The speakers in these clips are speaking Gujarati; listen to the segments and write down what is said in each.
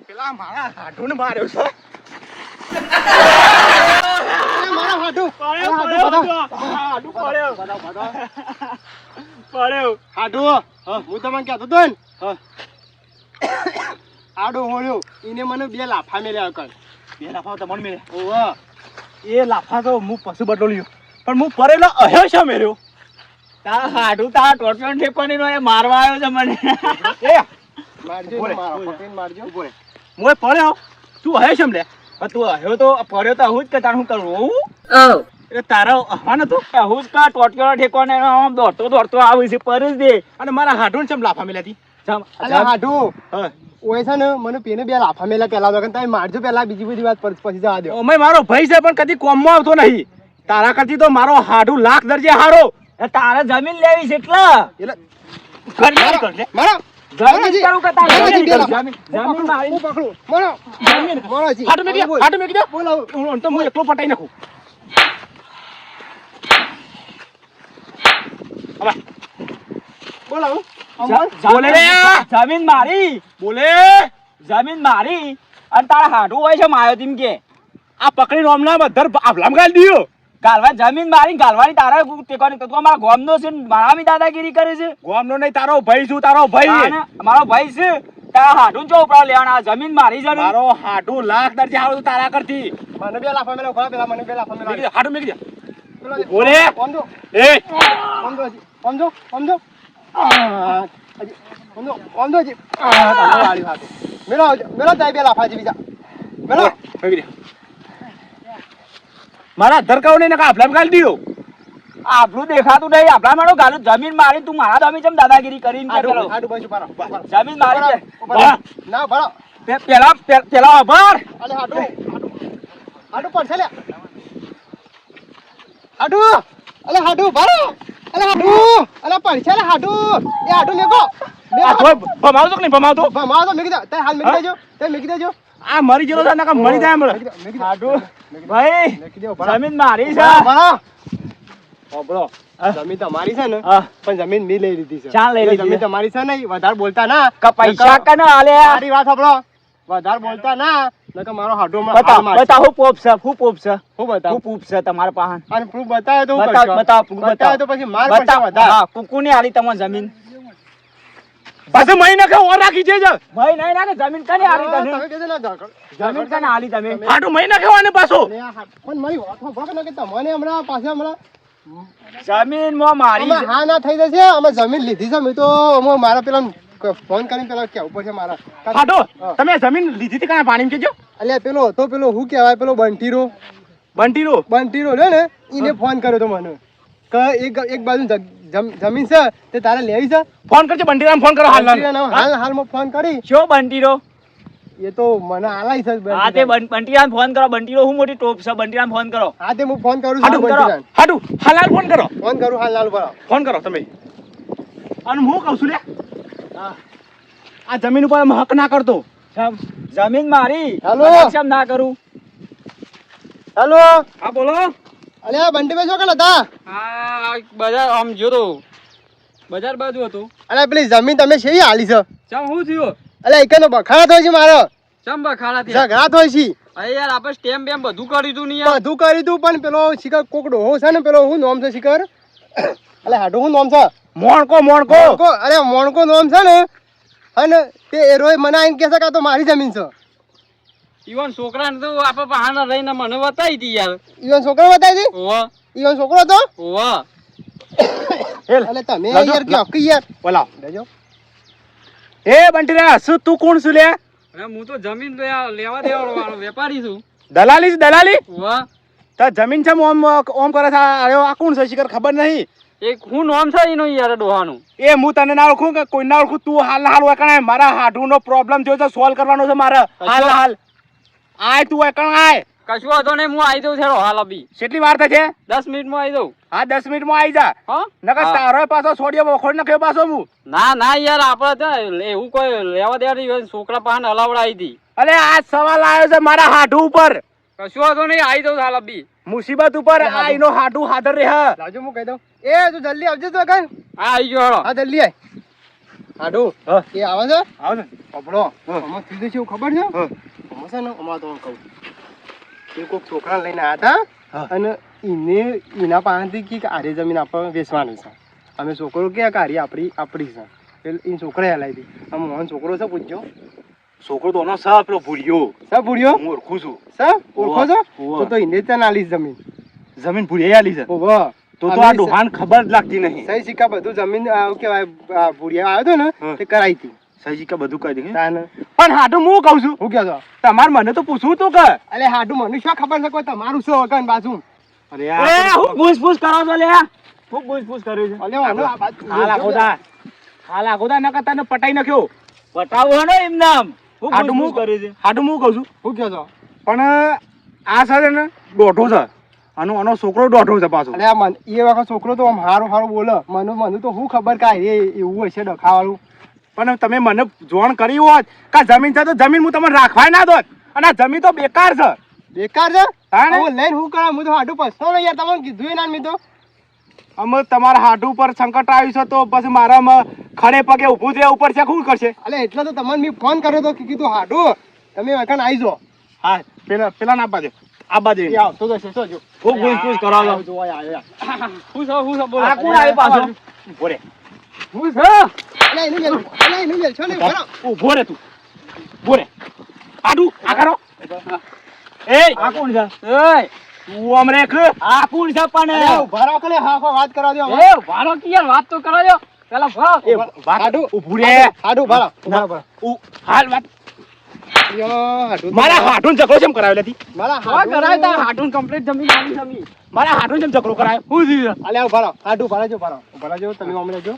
પેલા મારા હાડુને માર્યો છે. મારા હાડુ પડ્યો. હાડુ હું તમને કહેતો હતો ને હાડુ હોળ્યો એને મને 2 લાફા મેલ્યા કર. 2 લાફા તો મને મેલ્યા. ઓવા એ લાફા તો હું પશુ બદલ્યો પણ હું પરેલો અહ્યો છે મેર્યો. તારા હાડુ તારા ટોટિયો ઠેકવાની નો એ મારવા આવ્યો છે મને. એ મારજો મારો પકડીને મારજો. બોલે મોય પડ્યો તું અહ્યો છે લે. તું અહ્યો તો પડ્યો તો હું જ કે તાર હું કરું હું એટલે તારો હવાનો તું હું જ કા ટોટિયો ઠેકવાને આમ દોડતો આવી છે પર જ દે. અને મારા હાડુ ને ચમ લાફા મેલ્યાતી. અલે હાડુ હા ઓય છે ને મને પેને 2 લાફા મેલ્યા પેલા તો તમે મારજો પેલા બીજી બધી વાત પછી જવા દો. ઓમે મારો ભાઈ છે પણ કદી કોમમાં આવતો નહીં. તારા કરતી તો મારો હાડુ લાખ દરજે હારો. તારે જમીન લેવી છે એટલે મારો જમીન કરું કે તારે જમીન મારી હું પકડું મારો જમીન મારો જી હાડુ મેકી દે બોલાવ તો હું એકલો પટાઈ નાખું. હવે બોલાવ બોલે જમીન મારી બોલે જમીન મારી અને તારા હાડુ હોય છે માયો તેમ કે આ પકડી રોમના બધર આભલામ ગાલ દીયો. ગાલવા જમીન મારી ગાલવાની તારા ટેકવાની તું અમારા ગામનો છે મારામી દાદાગીરી કરે છે. ગામનો નહીં તારો ભાઈ છું તારો ભાઈ. મારો ભાઈ છે તારા હાડુ જો ઉપરા લેવાના જમીન મારી છે. મારો હાડુ લાખ દરજે હારો તો તારા કરતી. મને 2 લાફા મેલો પેલા મને 2 લાફા મેલો હાડુ મેકી દે. બોલે સમજો એ સમજો સમજો જી તારો વાળી વાત મેલો તાઈ 2 લાફા જી બીજા મેલો મેકી દે. મારા ધરકાવ ને આભલામ ગાલ દીયો. આપણું દેખાતું નહીં આપણા મારો ગાલું જમીન મારી તું મારા જમીન ચમ દાદાગીરી કરીને હાડુ બાજુ પારો જમીન મારી ના ભરો પેલા અભર અલે હાડુ પડશે લે હાડુ અલે હાડુ ભરો અલે હાડુ અલે પડશે લે હાડુ એ હાડુ મેકો ભમાવતો કે નહીં ભમાવતો મેકી દે તે હાલ મેકી દેજો આ મરી ગયેલો છે નકા મરી જાય હમણાં. હાડુ ભાઈ જમીન મારી છે ઓબળો જમીન તમારી છે ને પણ જમીન મી લઈ લીધી છે. ચાલ લઈ લીધી જમીન તમારી છે નહીં વધારે બોલતા ના કા પૈસા કા ના આલે મારી વાત સાંભળો વધારે બોલતા ના નકા મારો હાડો માં બતા હું પોપ છે હું બતાવ હું પૂપ છે તમારા પાહન અને પ્રૂફ બતાવે તો બતાવ તો પછી માર પડશે વધારે. હા કુકુ ની આલી તમાર જમીન પાછો મહિને કે ઓર રાખી છે ભાઈ નહીં ના જમીન કને આલી તમે તમે કીધું ના જમીન કને આલી તમે હાડો મહિને કેવાને પાછો પણ મારી વાત સાંભળો કે તમને હમણાં પાછા હમણાં જમીન માં મારી અમે હા ના થઈ જશે અમે જમીન લીધી છે મેં તો અમે મારા પેલા ફોન કરીને પેલા કેવું પડશે મારા હાડો તમે જમીન લીધી હતી કાના પાણી કેજો અલ્યા પેલો હતો પેલો હું કહેવાય પેલો બંટીરો લે ને એને ફોન કર્યો તો મને કે એક બાજુ જમીન છે તે તારે લેવી છે ફોન કરજો બંટીરામ ફોન કરો હાલમાં ફોન કરી શો બંટીરો એ તો મને આલાઈ છે હા તે બંટીરામ ફોન કરો બંટીરો હું મોટી ટોપ છે બંટીરામ ફોન કરો હા તે હું ફોન કરું છું બંટીરામ હાડુ હાલાલ ફોન કરો હાલાલ ફોન કરો તમે અને હું કહું છું લે આ જમીન ઉપર હક ના કરતો જમીન મારી હેલો કેમ ના કરું હેલો હા બોલો અલે બંટી ભાઈ શું હતા હા બજાર આમ જોતો બજાર બાજુ હતું અલે પેલી જમીન તમે શેવી હાલી છે ચમ હું થયો અલે એકનો બખાડા થાય છે મારો ચમ બખાડા થી ઝઘડા થાય છે અરે યાર આપણે સ્ટેમ્પ બેમ બધું કરી દઉં ને યાર બધું કરી દઉં પણ પેલો શિખર કોકડો હો છે ને પેલો હું નામ છે શિખર અલે હાડો હું નામ છે મોણકો અરે મોણકો નામ છે ને અને તે એરોય મને આઈને કહે છે કે આ તો મારી જમીન છે ઈવન છોકરાને તો આપણે બહાના રહીને મને બતાવી હતી યાર ઈવન છોકરો બતાવી દી ઓવા ઈવન છોકરો તો ઓવા અલે તમે યાર કે યાર બોલાવ દેજો એ બંટીરા શું તું કોણ છું લે અરે હું તો જમીન લેવા દેવાનો વાળો વેપારી છું દલાલી ઓવા તો જમીન છે ઓમ કરે છે અરે આ કોણ છે શિખર ખબર નહીં એક હું નામ છે એનો યાર ડોહાનું એ હું તને ના ઓળખું કે કોઈ ના ઓળખું તું હાલ કણે મારા હાડુનો પ્રોબ્લેમ થયો છે સોલ્વ કરવાનો છે મારે હાલ આય તું એકણ આય કશું વાંધો નહીં હું આવી દઉં છે હાલ અભી કેટલી વાર થશે 10 મિનિટમાં આવી દઉં હા 10 મિનિટમાં આવી જા હા નકર તારો પાછો છોડીયો વખોડ નાખ્યો પાછો હું ના યાર આપણે એવું કોઈ લેવા દેવા છોકરા પાસે હલાવડાવી હતી અરે આ સવાલ આવ્યો છે મારા હાડુ ઉપર કશું વાંધો નહીં આવી દઉં હાલ અભી મુસીબત ઉપર આ એનો હાડુ હાજર રહે લાવજો હું કહી દઉં એ તું જલ્દી આવજે તો કઈ હા આવી ગયો હા જલ્દી આય હાડું હા. એ આવે છે આવો ને કપડો હા. આમાં કીધું છે એવું ખબર છે હા. આમાં છે ને અમારે તો કહું એ કોઈક છોકરા લઈને આવ્યા હતા હા. અને એના પાસેથી કીક આરી જમીન આપણે વેચવાની છે અમે છોકરો કે આરી આપણી છે એટલે એ છોકરાએ હલાવી હતી આમ મોહન છોકરો છે પૂછજો છોકરો તો ઓનો સા પેલો ભૂરિયો સર ભૂડ્યો હું ઓળખું છું સર ઓળખો છો ઓવા. તો એને ત્યાં નાલીશ જમીન જમીન ભૂરિયા આલી છે ઓવા તો આ ડોહાન ખબર જ લાગતી નહીં સહી સિક્કા બધું જમીન શું કહેવાય ભૂડિયા આવ્યો હતો ને હા. તે કરાવી હતી સહી કા બધું કહી દે તાને પણ હાડું હું કહું છું હું કહો છો તમારે મને તો પૂછવું તું કે અલે હાડું મને શું ખબર છે કોઈ તમારું શું વગર બાજુ અરે એ હું પૂછ કરો છો લે હું પૂછ કર્યું છે અલે વાંધો આ બાજુ હાલ આખોદા નકર તને પટાઈ નાખ્યો પટાવો ને એમ નામ હું હાડું પૂછ કર્યું છે હાડું હું કહું છું હું કહો છો પણ આ છે ને દોઢો છે આનો છોકરો દોઢો છે પાછો અલે આ મન એ વખત છોકરો તો આમ હારો બોલે મને તો હું ખબર કાંઈ એવું હશે ડખાવાળું પણ તમે મને જોણ કરી હોત કે જમીન છે તો જમીન હું તમને રાખવાય ના દોત અને આ જમીન તો બેકાર છે બેકાર છે તાણે? હવે લઈને હું કરા હું તો હાડું પછતો ને યાર તમને કીધું ના મેં તો અમે તમારા હાડુ પર સંકટ આવ્યું છે તો પછી મારામાં ખડે પગે ઊભું જ રહેવું પડશે શું કરશે અલે એટલે તો તમને મેં ફોન કર્યો તો કે કીધું હાડું તમે વખત આવી જાઓ હા પેલા ના બાજુ આ બાજુ એ આવતો જશે સોજો હું પૂછ કરો છો જો આવ્યો હું બોલો આ કોણ આવ્યું પાછું ઊભો રે હું છે અલે એને મેલ છો ને બરો ઊભો રે તું ઊભો રે હાડુ આ કરો એ આ કોણ છે એ તું આમ રેખ આ કોણ છે પણ અલે ઉભા રહો કલે હા વાત કરવા દો એ વાળો કે યાર વાત તો કરો છો પેલા ભરો એ વાત હાડુ ઊભું રે હાડુ ઉભા રહો હાલ વાત યો હાડુ મારા હાડું ઝઘડો કેમ કરાવેલ હતી મારા હા કરાય તાર હાટુન કમ્પ્લીટ જમીન આવી જમી મારા હાડું કેમ ઝઘડો કરાયો હું થયું અલે ઉભા રહો હાડુ ઉભા રહેજો તમે અમને જો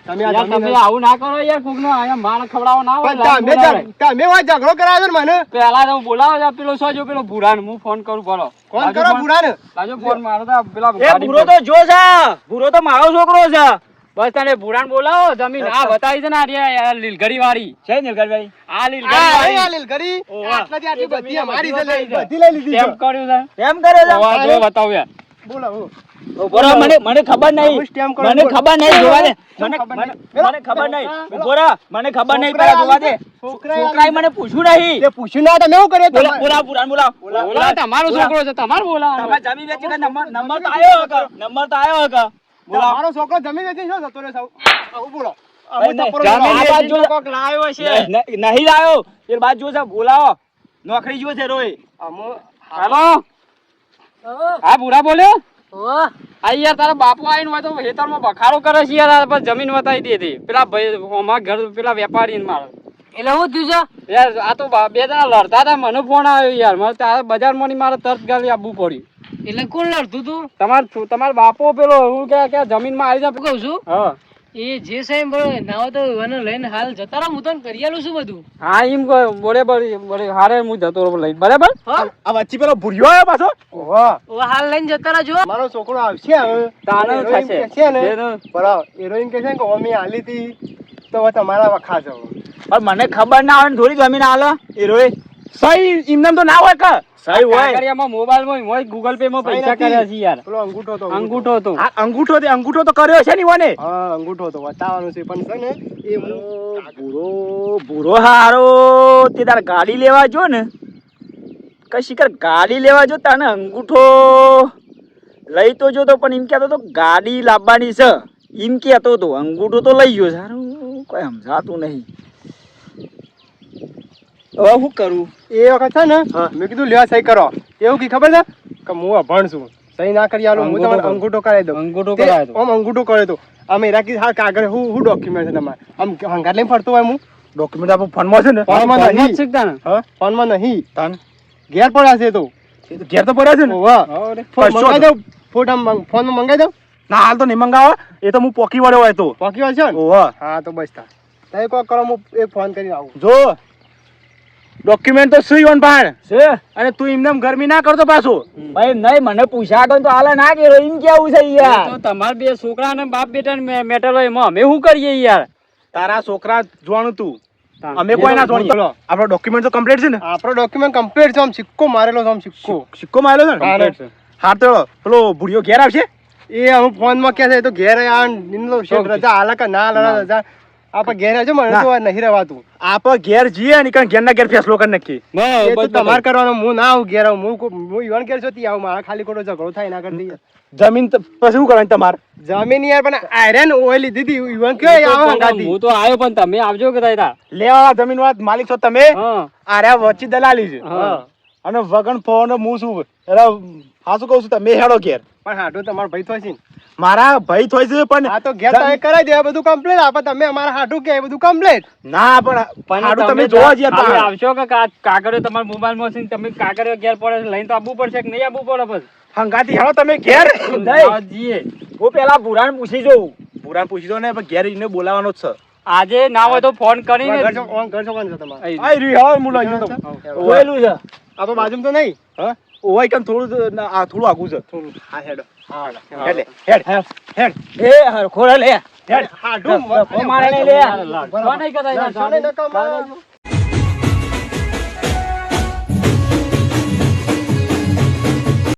તમે આ યાર તમે જમીન આવું ના કરો યાર કોકનો આયા માણ ખવડાવો ના હોય લાગ તમે બોલાવે. તમે વાત ઝઘડો કરાવ્યો ને મને પેલા તો બોલાવો જા પેલો સોજો પેલો ભૂરાને હું ફોન કરું ભરો ફોન કરો બુડાને લાજો ફોન મારો તો પેલા એ ભૂરો તો જો છે ભૂરો તો મારો છોકરો છે બસ તને ભૂરાને બોલાવો જમીન આ બતાવી છે ને આ લીલગડી વાળી છે નીલકંઠભાઈ આ લીલગડી આ વાળી આલેલ કરી ઓવા. આટલાથી આટલી એ બધી જમીન અમારી બધી છે બતાવી બધી લઈ લીધી કેમ કર્યું છે એમ કરે છે ઓવા જો બતાવ યાર બોલો ઉભો રહો, મને ખબર નહીં હું સ્ટેમ્પ કરું, મને બોલ. ખબર નહીં જોવા દે શું મને ખબર મને નહીં? મને ખબર નહીં ઉભો રહો, મને ખબર નહીં છોકરાએ પેલા જોવા દે છોકરાએ છોકરાએ મને પૂછ્યું નહીં તે પૂછ્યું ના તમે શું કર્યો બોલા બોલા પુરાણ બોલા બોલા તમારો છોકરો છે તમારે બોલાવો તમે જમીન વેચી કે નંબર તો આવ્યો હકે નંબર તો આવ્યો હકે બોલા મારો છોકરો જમીન વેચીને શું જતો રહ્યો સાવ? આવું બોલો ભાઈ, નહીં, ચપ્પલો જમીન બોલો. આ બાજુ જો. કોક લાવ્યો છે નહીં લાયો એ બાદ જો છે બોલાવો નોકરી જો છે રોય આમાં હાલો હા ભૂરા બોલ્યો આ યાર તારા બાપુ આવીને હોય તો ખેતરમાં બખાડો કરે છે યાર આ બસ જમીન વતાવી દીધી પેલા ભાઈ અમારા ઘર પેલા વેપારી મારો એટલે હું થયું છે યાર આ તો બે જણા લડતા હતા મને ફોન આવ્યો યાર મારે ત્યાં બજારમાં મારે તરત ગાલી આપવું પડ્યું એટલે કોણ લડતું તું તમારો બાપો પેલો હું કે જમીનમાં આવી જાય કહું છું હા એ જે સાહેબ બરોબર ના હોય તો એને લઈને હાલ જતા રહો હું તને કરી આલું છું બધું હા એમ બરાબર હારે હું જતો રહું લઈને બરાબર હા આ વચ્ચે પેલો ભૂર્યો આવ્યો પાછો ઓહો, હવે હાલ લઈને જતા રહેજો મારો છોકરો આવશે હવે તારે હિરોઈન થશે. કે છે ને જેનો- બરાબર હિરોઈન કે છે ને કે અમે હાલી હતી તો હવે તમારા વખા જાવ પણ મને ખબર ના આવે ને થોડી જમીન હાલે એ રોય સહી એમને તો ના હોય કે સહી હોય કાગળિયામાં મોબાઈલમાં હોય ગૂગલ પે માં પૈસા કર્યા છે યાર પેલો અંગૂઠો તો અંગૂઠો હતો આ અંગૂઠો તો કર્યો છે ને ઈવોને હા અંગૂઠો તો બતાવવાનું છે પણ છે ને એ હું ભૂરો હારો તે તાર ગાડી લેવા જો ને કશી કર ગાડી લેવા જો તને અંગૂઠો લઈ તો જો તો પણ એમ કહેતો તો ગાડી લાવવાની છે એમ કહેતો તો અંગૂઠો તો લઈ ગયો સારું કોઈ સમજાતું નહીં હવે શું કરું એ વખત છે ને હા. મેં કીધું લેવા સહી કરો એવું કી ખબર છે કે હું અભણ છું સહી ના કરી આલું હું તમને અંગૂઠો કરાવી દઉં અંગૂઠો તે કરાયો હતો. આમ અંગૂઠો કર્યો તો આમ રાખી હા કાગળ હું ડોક્યુમેન્ટ છે તમારે આમ હંગાત લઈને ફરતો હોય હું ડોક્યુમેન્ટ આપણો ફોનમાં છે ને ફોનમાં ફોનમાં જ નહીં શીખતા ને હા ફોનમાં નહીં તાન ઘેર પડ્યા છે તો એ તો ઘેર તો પડ્યા છે ને ઓવા કશો મંગાઈ જ. દઉં ફોટા ફોનમાં મંગાઈ દઉં ના હાલ તો નહીં મંગાવો એ તો હું પોકી વળ્યો હોય તો બાકી વાત છે ને ઓહો હા તો બસ તા તમે કોક કરો હું એક ફોન કરીને આવું જો ડોક્યુમેન્ટ તો સુઈ ઓન પાડ છે અને તું એમને ગરમી ના કરતો પાછો ભાઈ નહીં મને પૂછ્યા આગળ તો હાલે ના કે એમ કેવું છે એ યાર તો તમારા બે છોકરા ને બાપ બેટા મેટર હોય એમાં અમે શું કરીએ યાર તારા છોકરા જોવાનું તું તાન. અમે કોઈ ના જોણીએ બોલો. આપણો ડોક્યુમેન્ટ તો કમ્પ્લીટ છે ને આપણો ડોક્યુમેન્ટ કમ્પ્લીટ છે આમ સિક્કો મારેલો છે આમ સિક્કો સિક્કો મારેલો છે હા, ને છે. હા તો પેલો ભૂરિયો ઘેર આવશે એ હું ફોનમાં કે છે એ તો ઘેર આ નિંદલો શેઠ રજા હાલે કે ના હાલે રજા આપણે ઘેર આવજો, મને તો નહીં રહેવાતું. આપણે ઘેર જઈએ ને કારણ ઘેરના ઘેર ફેસલો કરી નાખીએ. એ તો તમારે કરવાનું, હું ના આવું ઘેર આવું. હું ઈવન ઘેર છું, આવું. મારા ખાલી ખોટો ઝઘડો થાય ના કરતી. જમીન તો પછી શું કરવાની તમારે? જમીન યાર પણ આયરન ઓઇલ લીધી હતી ઈવન કે આવો હંગાતી. હું તો આવ્યો પણ તમે આવજો કે તાયરા. લેવા જમીન વાત માલિક છો તમે. હા આર્યા વચ્ચે દલાલી છે. હા. અને વગણ ફોન હું શું એટલે હાસું કહું છું તમે હેડો ઘેર. પણ હાટું તમારો ભાઈ થોય છે ને. મારા ભાઈ થોય છે પણ આ તો ઘેર તમે કરાવી દે બધું કમ્પ્લીટ. આપણે તમે અમારા હાટું કે બધું કમ્પ્લીટ. ના પણ હાડું તમે જોવા જઈએ તમે આવશો કે કાગળિયો તમારા મોબાઈલમાં છે ને તમે કાગળિયો ઘેર પડે લઈને તો આવવું પડશે કે નહીં આવવું પડે? બસ હંગાતી હેડો તમે ઘેર. જઈએ. હું પેલા ભૂરાને પૂછી જોઉં. પૂરા પૂછી દો ને પણ ઘેર એને બોલાવવાનો જ છે. આજે ના હોય તો ફોન કરીને ઘર છો કોણ છે તમારે? આઈ રહ્યું હવે હું લઈ જતો. જોયેલું છે. આ તો બાજુમાં તો નહીં. હા ઓય કેમ થોડું આ થોડું આગું છે. હા હેડો. હેડ લે, હેડ. એ હરખોડા લે. હેડ. હાટું મારે નહીં લે. ફોન નહીં કરતા નકામા.